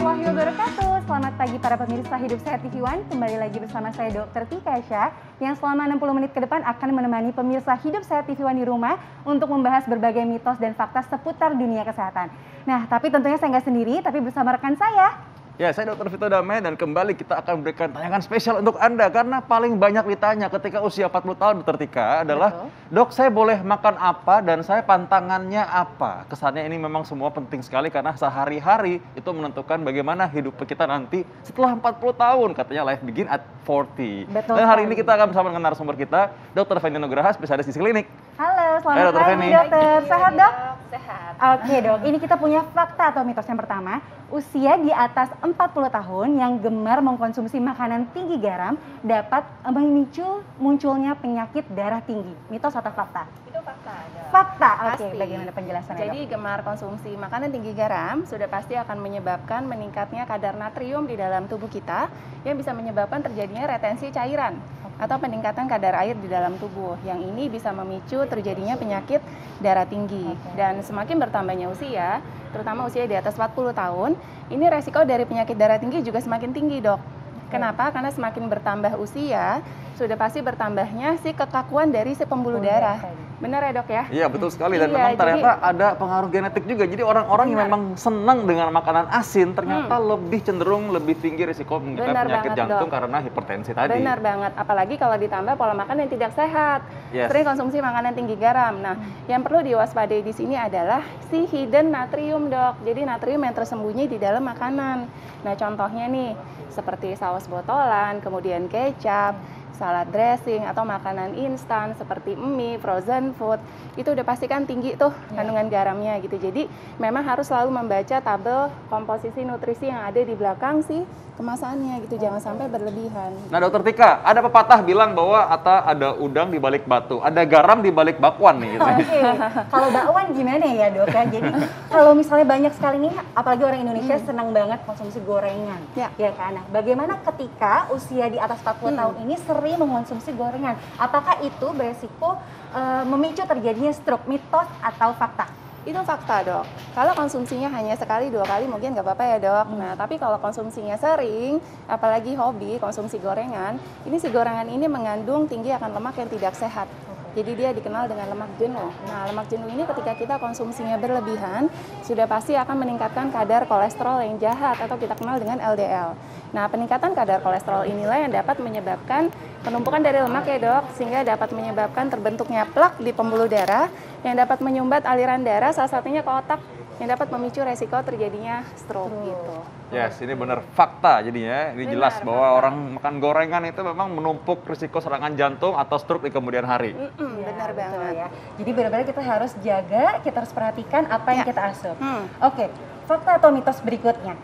warahmatullahi wabarakatuh. Selamat pagi para pemirsa Hidup Sehat TV One. Kembali lagi bersama saya Dr. Tika Syah yang selama 60 menit ke depan akan menemani pemirsa Hidup Sehat TV One di rumah untuk membahas berbagai mitos dan fakta seputar dunia kesehatan. Nah, tapi tentunya saya nggak sendiri, tapi bersama rekan saya. Ya, saya Dr. Vito Damai dan kembali kita akan berikan tayangan spesial untuk Anda karena paling banyak ditanya ketika usia 40 tahun Dr. Tika adalah, Dok, saya boleh makan apa dan saya pantangannya apa? Kesannya ini memang semua penting sekali karena sehari-hari itu menentukan bagaimana hidup kita nanti setelah 40 tahun. Katanya life begin at 40. Betul dan hari sekali. ini kita akan bersama dengan narasumber kita, Dr. Feni Nugraha, spesialis gizi klinik. Halo, selamat Dr. pagi Feni. dokter. Sehat dok? Sehat. Oke dok, ini kita punya fakta atau mitos yang pertama. Usia di atas 40 tahun yang gemar mengkonsumsi makanan tinggi garam dapat memicu munculnya penyakit darah tinggi. Mitos atau fakta? Itu fakta. Fakta, oke. Pasti. Bagaimana penjelasannya Jadi gemar konsumsi makanan tinggi garam sudah pasti akan menyebabkan meningkatnya kadar natrium di dalam tubuh kita yang bisa menyebabkan terjadinya retensi cairan atau peningkatan kadar air di dalam tubuh. Yang ini bisa memicu terjadinya penyakit darah tinggi. Dan semakin bertambahnya usia, terutama usia di atas 40 tahun, ini resiko dari penyakit darah tinggi juga semakin tinggi, Dok. Kenapa? Karena semakin bertambah usia, sudah pasti bertambahnya si kekakuan dari si pembuluh darah. Benar ya dok ya? Iya betul sekali dan Iya, memang ternyata ada pengaruh genetik juga. Jadi orang-orang yang Benar. memang senang dengan makanan asin ternyata lebih cenderung lebih tinggi risiko mengidap Benar penyakit banget, jantung Dok. karena hipertensi tadi. Benar banget, apalagi kalau ditambah pola makan yang tidak sehat. Yes. Sering konsumsi makanan tinggi garam. Nah, yang perlu diwaspadai di sini adalah si hidden natrium, Dok. Jadi natrium yang tersembunyi di dalam makanan. Nah, contohnya nih, seperti saus botolan, kemudian kecap, salad dressing, atau makanan instan seperti mie, frozen food, itu udah pasti kan tinggi tuh kandungan garamnya gitu. Jadi memang harus selalu membaca tabel komposisi nutrisi yang ada di belakang sih kemasannya gitu, jangan sampai berlebihan. Nah dokter Tika, ada pepatah bilang bahwa ada udang di balik batu, ada garam di balik bakwan nih. Gitu. Oke, kalau bakwan gimana ya dok ya? Jadi kalau misalnya banyak sekali nih, apalagi orang Indonesia senang banget konsumsi gorengan, Ya. kan? Nah, bagaimana ketika usia di atas 40 tahun ini sering mengonsumsi gorengan? Apakah itu beresiko memicu terjadinya stroke? Mitos atau fakta? Itu fakta dok. Kalau konsumsinya hanya sekali, 2 kali mungkin nggak apa-apa ya dok. Nah tapi kalau konsumsinya sering, apalagi hobi konsumsi gorengan, ini si gorengan ini mengandung tinggi akan lemak yang tidak sehat. Jadi dia dikenal dengan lemak jenuh. Nah lemak jenuh ini ketika kita konsumsinya berlebihan, sudah pasti akan meningkatkan kadar kolesterol yang jahat atau kita kenal dengan LDL. Nah peningkatan kadar kolesterol inilah yang dapat menyebabkan penumpukan dari lemak ya dok, sehingga dapat menyebabkan terbentuknya plak di pembuluh darah yang dapat menyumbat aliran darah salah satunya ke otak yang dapat memicu resiko terjadinya stroke gitu. Yes, ini benar fakta jadinya. Ini Benar, jelas bahwa fakta. orang makan gorengan itu memang menumpuk risiko serangan jantung atau stroke di kemudian hari. Benar Betul banget. ya. Jadi benar-benar kita harus jaga, kita harus perhatikan apa yang Ya. kita asup. Hmm. Oke, fakta atau mitos berikutnya.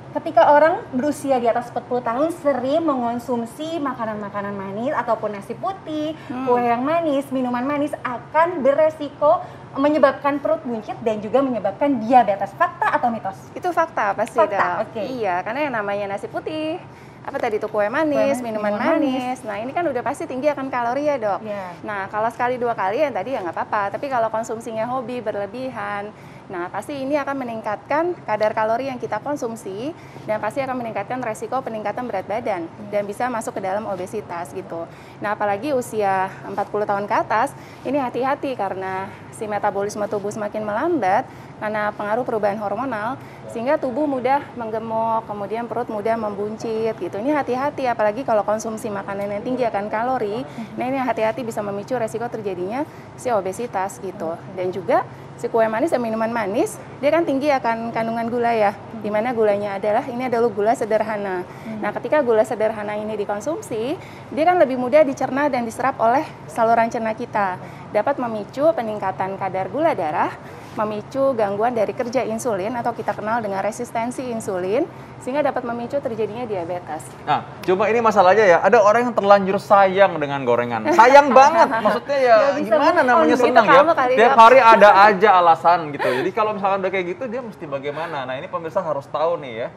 Ketika orang berusia di atas 40 tahun sering mengonsumsi makanan-makanan manis ataupun nasi putih, kue yang manis, minuman manis akan beresiko menyebabkan perut buncit dan juga menyebabkan diabetes. Fakta atau mitos? Itu fakta pasti Fakta, dok. oke. Iya, karena yang namanya nasi putih, apa tadi itu kue manis, minuman manis. Nah ini kan udah pasti tinggi akan kalori ya dok. Iya. Nah kalau sekali 2 kali yang tadi ya nggak apa-apa. Tapi kalau konsumsinya hobi berlebihan, nah pasti ini akan meningkatkan kadar kalori yang kita konsumsi dan pasti akan meningkatkan resiko peningkatan berat badan dan bisa masuk ke dalam obesitas gitu. Nah apalagi usia 40 tahun ke atas, ini hati-hati karena si metabolisme tubuh semakin melambat karena pengaruh perubahan hormonal sehingga tubuh mudah menggemuk, kemudian perut mudah membuncit gitu. Ini hati-hati apalagi kalau konsumsi makanan yang tinggi akan kalori. Nah ini hati-hati bisa memicu resiko terjadinya si obesitas gitu. Dan juga si kue manis dan minuman manis dia kan tinggi akan kandungan gula ya. Di mana gulanya adalah gula sederhana. Nah, ketika gula sederhana ini dikonsumsi, dia kan lebih mudah dicerna dan diserap oleh saluran cerna kita. Dapat memicu peningkatan kadar gula darah, memicu gangguan dari kerja insulin atau kita kenal dengan resistensi insulin, sehingga dapat memicu terjadinya diabetes. Nah, cuma ini masalahnya ya, ada orang yang terlanjur sayang dengan gorengan. Sayang banget, maksudnya ya Nggak bisa gimana move on namanya gitu senang ya. kamu kali, Tiap Dok. hari ada aja alasan gitu. Jadi kalau misalkan udah kayak gitu, dia mesti bagaimana? Nah ini pemirsa harus tahu nih ya.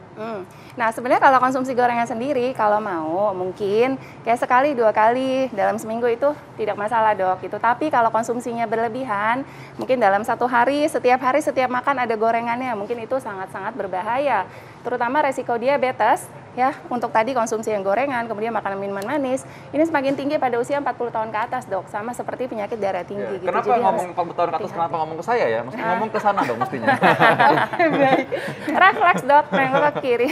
Nah sebenarnya kalau konsumsi gorengan sendiri, kalau mau mungkin kayak sekali 2 kali dalam seminggu itu tidak masalah dok. Gitu. Tapi kalau konsumsinya berlebihan, mungkin dalam 1 hari setiap hari setiap makan ada gorengannya, mungkin itu sangat-sangat berbahaya. Terutama resiko diabetes ya, untuk tadi konsumsi yang gorengan, kemudian makanan minuman manis, ini semakin tinggi pada usia 40 tahun ke atas, Dok. Sama seperti penyakit darah tinggi gitu. Kenapa Jadi ngomong 40 tahun ke atas, kenapa ngomong ke saya ya? Mesti ngomong ke sana dong mestinya. Baik. refleks, Dok, nengok ke kiri.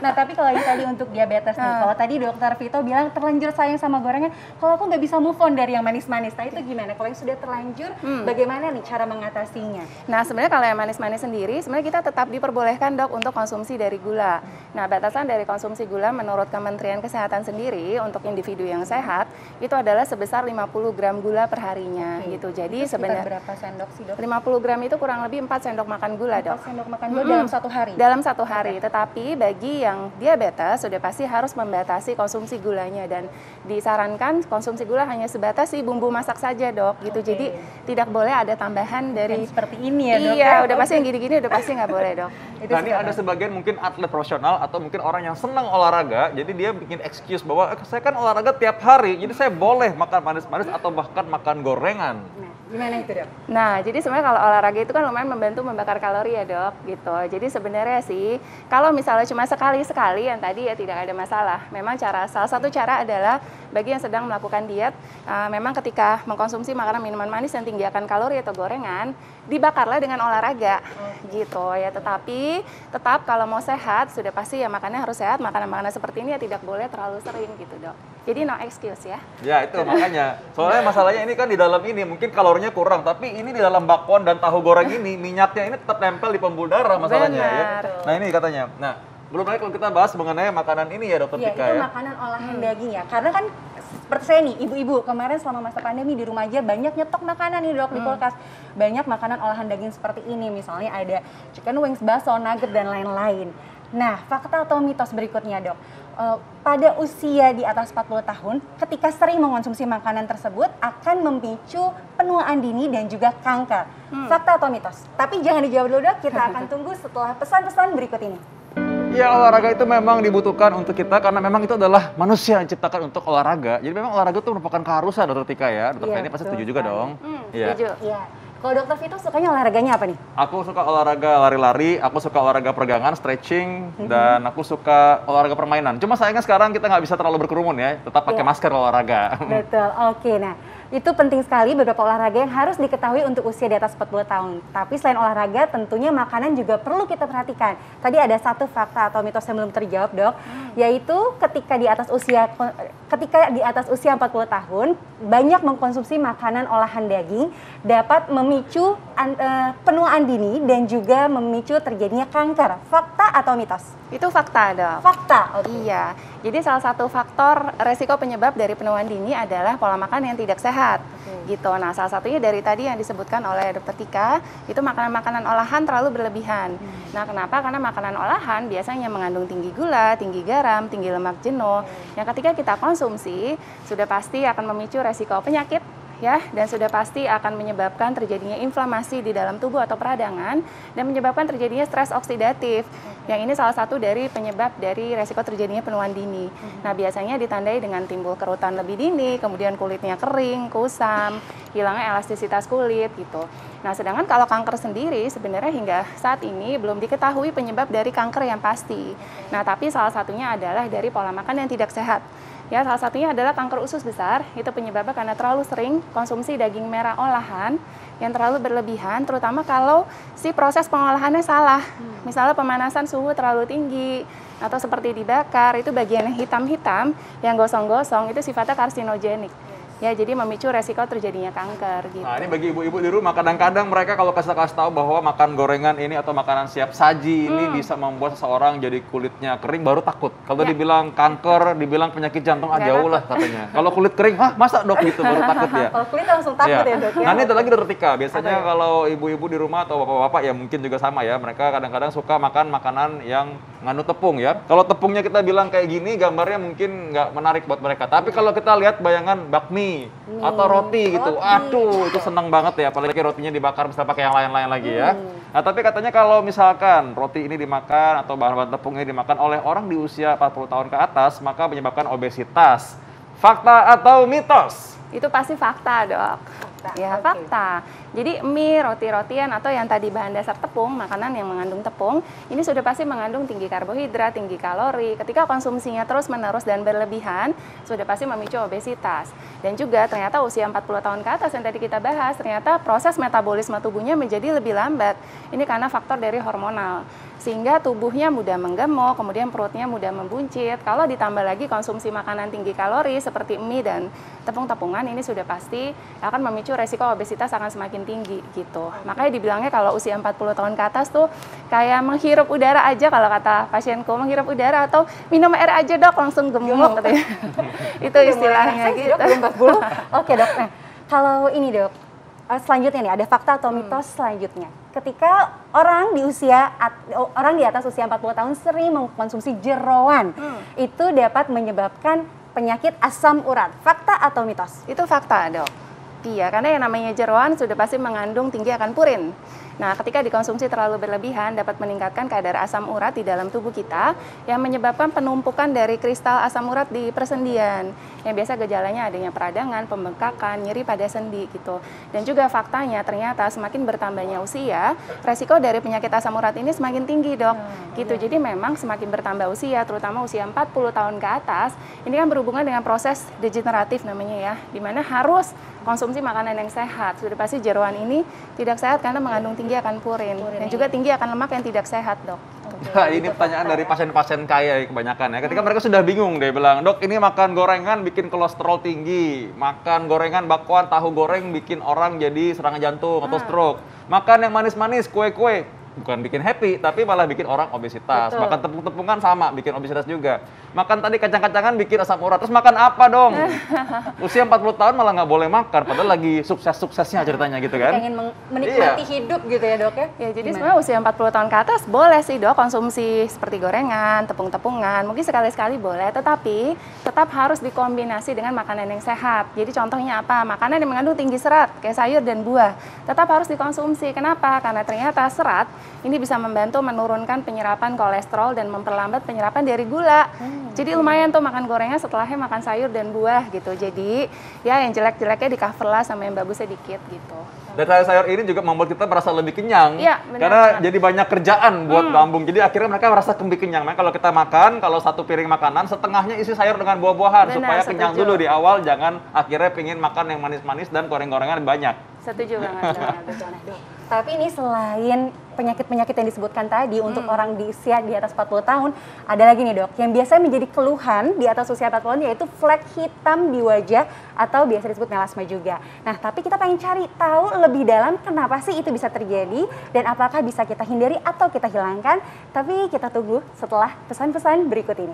Nah, tapi kalau yang tadi untuk diabetes nih, kalau tadi Dokter Vito bilang terlanjur sayang sama gorengan, kalau aku nggak bisa move on dari yang manis-manis, nah itu gimana? Kalau yang sudah terlanjur, bagaimana nih cara mengatasinya? Nah, sebenarnya kalau yang manis-manis sendiri, sebenarnya kita tetap diperbolehkan, Dok, untuk konsumsi dari gula. Nah, batasan dari konsumsi gula menurut Kementerian Kesehatan sendiri untuk individu yang sehat itu adalah sebesar 50 gram gula per harinya gitu. Jadi sebenarnya berapa sendok sih, Dok? 50 gram itu kurang lebih 4 sendok makan gula, Dok. 4 sendok makan gula dalam satu hari? Dalam satu hari. Tetapi bagi yang diabetes sudah pasti harus membatasi konsumsi gulanya dan disarankan konsumsi gula hanya sebatas si bumbu masak saja, Dok, gitu. Jadi tidak boleh ada tambahan dari seperti ini ya, Dok? Iya, udah pasti yang gini-gini udah pasti nggak boleh, Dok. Nah, ini ada sebagian mungkin atlet profesional atau mungkin orang yang senang olahraga, jadi dia bikin excuse bahwa saya kan olahraga tiap hari, jadi saya boleh makan manis-manis atau bahkan makan gorengan. Nah, gimana itu, Dok? Nah, jadi sebenarnya kalau olahraga itu kan lumayan membantu membakar kalori ya, Dok, gitu. Jadi sebenarnya sih, kalau misalnya cuma sekali-sekali yang tadi ya tidak ada masalah. Memang salah satu cara adalah bagi yang sedang melakukan diet, memang ketika mengkonsumsi makanan minuman manis yang tinggi akan kalori atau gorengan, dibakarlah dengan olahraga, gitu ya. Tetapi tetap kalau mau sehat, sudah pasti ya makannya harus sehat. Makanan-makanan seperti ini ya tidak boleh terlalu sering gitu, Dok. Jadi no excuse ya. Ya itu makanya. Soalnya masalahnya ini kan di dalam ini mungkin kalorinya kurang, tapi ini di dalam bakwan dan tahu goreng ini minyaknya ini tetap nempel di pembuluh darah masalahnya ya. Nah ini katanya. Nah belum lagi kalau kita bahas mengenai makanan ini ya, Dokter Tika Itu ya. makanan olahan daging ya. Karena kan seperti saya nih, ibu-ibu kemarin selama masa pandemi di rumah aja banyak nyetok makanan nih, Dok, di kulkas. Banyak makanan olahan daging seperti ini, misalnya ada chicken wings, bakso, nugget dan lain-lain. Nah, fakta atau mitos berikutnya, Dok. Pada usia di atas 40 tahun, ketika sering mengonsumsi makanan tersebut akan memicu penuaan dini dan juga kanker. Fakta atau mitos? Tapi jangan dijawab dulu, Dok. Kita akan tunggu setelah pesan-pesan berikut ini. Ya olahraga itu memang dibutuhkan untuk kita karena memang itu adalah manusia yang diciptakan untuk olahraga. Jadi memang olahraga itu merupakan keharusan, Dokter Tika ya. Dokter Tika ini pasti setuju juga dong. Iya. Setuju. Iya. Kalau Dokter Vito sukanya olahraganya apa nih? Aku suka olahraga lari-lari, aku suka olahraga peregangan, stretching, dan aku suka olahraga permainan. Cuma sayangnya sekarang kita nggak bisa terlalu berkerumun ya, tetap pakai masker olahraga. Betul, oke. Nah, itu penting sekali beberapa olahraga yang harus diketahui untuk usia di atas 40 tahun. Tapi selain olahraga, tentunya makanan juga perlu kita perhatikan. Tadi ada satu fakta atau mitos yang belum terjawab, Dok, yaitu ketika di atas usia 40 tahun, banyak mengkonsumsi makanan olahan daging dapat memicu penuaan dini dan juga memicu terjadinya kanker. Fakta atau mitos? Itu fakta, Dok. Fakta. Iya. Jadi salah satu faktor resiko penyebab dari penuaan dini adalah pola makan yang tidak sehat. Gitu. Nah, salah satunya dari tadi yang disebutkan oleh Dokter Tika, itu makanan-makanan olahan terlalu berlebihan. Nah, kenapa? Karena makanan olahan biasanya mengandung tinggi gula, tinggi garam, tinggi lemak jenuh. Yang ketika kita konsumsi, sudah pasti akan memicu resiko penyakit ya, dan sudah pasti akan menyebabkan terjadinya inflamasi di dalam tubuh atau peradangan dan menyebabkan terjadinya stres oksidatif. Yang ini salah satu dari penyebab dari resiko terjadinya penuaan dini. Nah, biasanya ditandai dengan timbul kerutan lebih dini, kemudian kulitnya kering, kusam, hilangnya elastisitas kulit gitu. Nah, sedangkan kalau kanker sendiri sebenarnya hingga saat ini belum diketahui penyebab dari kanker yang pasti. Nah, tapi salah satunya adalah dari pola makan yang tidak sehat. Ya, salah satunya adalah kanker usus besar, itu penyebabnya karena terlalu sering konsumsi daging merah olahan yang terlalu berlebihan, terutama kalau si proses pengolahannya salah. Misalnya pemanasan suhu terlalu tinggi, atau seperti dibakar, itu bagian yang hitam-hitam, yang gosong-gosong, itu sifatnya karsinogenik. Ya, jadi memicu resiko terjadinya kanker gitu. Nah, ini bagi ibu-ibu di rumah, kadang-kadang mereka kalau kasih tahu bahwa makan gorengan ini atau makanan siap saji ini bisa membuat seseorang jadi kulitnya kering, baru takut. Kalau dibilang kanker, dibilang penyakit jantung, jauh lah katanya. Kalau kulit kering, masa, Dok, gitu, baru takut ya. Kalau kulit langsung takut ya, Dok ya. Nah, ini ada lagi, Dokter Tika. Biasanya kalau ibu-ibu di rumah atau bapak-bapak ya mungkin juga sama ya, mereka kadang-kadang suka makan makanan yang ngandung tepung ya. Kalau tepungnya kita bilang kayak gini, gambarnya mungkin nggak menarik buat mereka. Tapi kalau kita lihat bayangan bakmi atau roti gitu, aduh itu seneng banget ya, apalagi rotinya dibakar bisa pakai yang lain-lain lagi ya. Nah, tapi katanya kalau misalkan roti ini dimakan atau bahan-bahan tepung ini dimakan oleh orang di usia 40 tahun ke atas, maka menyebabkan obesitas. Fakta atau mitos? Itu pasti fakta, Dok. Ya, Oke. fakta. Jadi mie, roti-rotian atau yang tadi bahan dasar tepung, makanan yang mengandung tepung, ini sudah pasti mengandung tinggi karbohidrat, tinggi kalori. Ketika konsumsinya terus-menerus dan berlebihan, sudah pasti memicu obesitas. Dan juga ternyata usia 40 tahun ke atas yang tadi kita bahas, ternyata proses metabolisme tubuhnya menjadi lebih lambat. Ini karena faktor dari hormonal. Sehingga tubuhnya mudah menggemuk, kemudian perutnya mudah membuncit. Kalau ditambah lagi konsumsi makanan tinggi kalori seperti mie dan tepung-tepungan, ini sudah pasti akan memicu resiko obesitas akan semakin tinggi gitu. Makanya dibilangnya kalau usia 40 tahun ke atas tuh kayak menghirup udara aja, kalau kata pasienku, menghirup udara atau minum air aja dok langsung gemuk katanya. Itu istilahnya gitu. Oke dok, nah kalau ini dok, selanjutnya nih ada fakta atau mitos selanjutnya. Ketika orang di atas usia 40 tahun sering mengkonsumsi jeroan, itu dapat menyebabkan penyakit asam urat. Fakta atau mitos? Itu fakta dok. Iya, karena yang namanya jeroan sudah pasti mengandung tinggi akan purin. Nah, ketika dikonsumsi terlalu berlebihan dapat meningkatkan kadar asam urat di dalam tubuh kita yang menyebabkan penumpukan dari kristal asam urat di persendian. Yang biasa gejalanya adanya peradangan, pembengkakan, nyeri pada sendi gitu. Dan juga faktanya ternyata semakin bertambahnya usia, resiko dari penyakit asam urat ini semakin tinggi, Dok. Gitu. Jadi memang semakin bertambah usia, terutama usia 40 tahun ke atas, ini kan berhubungan dengan proses degeneratif namanya ya, di mana harus konsumsi makanan yang sehat. Sudah pasti jeroan ini tidak sehat karena mengandung tinggi akan purin dan juga tinggi akan lemak yang tidak sehat, Dok. Nah, ini pertanyaan dari pasien-pasien kaya kebanyakan ya. Ketika mereka sudah bingung, dia bilang, dok ini makan gorengan bikin kolesterol tinggi, makan gorengan bakwan, tahu goreng bikin orang jadi serangan jantung atau stroke, makan yang manis-manis, kue-kue, bukan bikin happy, tapi malah bikin orang obesitas. Betul. Makan tepung-tepungan sama, bikin obesitas juga. Makan tadi kacang-kacangan bikin asam urat. Terus makan apa dong? Usia 40 tahun malah nggak boleh makan, padahal lagi sukses-suksesnya ceritanya gitu kan. Pengen menikmati hidup gitu ya dok ya? Ya, jadi sebenarnya usia 40 tahun ke atas boleh sih dok konsumsi seperti gorengan, tepung-tepungan, mungkin sekali-sekali boleh, tetapi tetap harus dikombinasi dengan makanan yang sehat. Jadi contohnya apa? Makanan yang mengandung tinggi serat, kayak sayur dan buah, tetap harus dikonsumsi. Kenapa? Karena ternyata serat ini bisa membantu menurunkan penyerapan kolesterol dan memperlambat penyerapan dari gula. Jadi lumayan tuh makan gorengan setelahnya makan sayur dan buah gitu. Jadi ya yang jelek-jeleknya di cover lah sama yang bagusnya dikit gitu. Dan sayur-sayur ini juga membuat kita merasa lebih kenyang. Iya, benar. Karena jadi banyak kerjaan buat lambung. Jadi akhirnya mereka merasa lebih kenyang. Makanya kalau kita makan, kalau satu piring makanan, setengahnya isi sayur dengan buah-buahan. Benar, Supaya kenyang setuju. dulu di awal, jangan akhirnya pingin makan yang manis-manis dan goreng-gorengan banyak. Setuju banget. Dok. Betul, nah, dok. Tapi ini selain penyakit-penyakit yang disebutkan tadi untuk orang di usia di atas 40 tahun, ada lagi nih dok, yang biasa menjadi keluhan di atas usia 40 tahun yaitu flek hitam di wajah atau biasa disebut melasma juga. Nah, tapi kita pengen cari tahu lebih dalam kenapa sih itu bisa terjadi dan apakah bisa kita hindari atau kita hilangkan. Tapi kita tunggu setelah pesan-pesan berikut ini.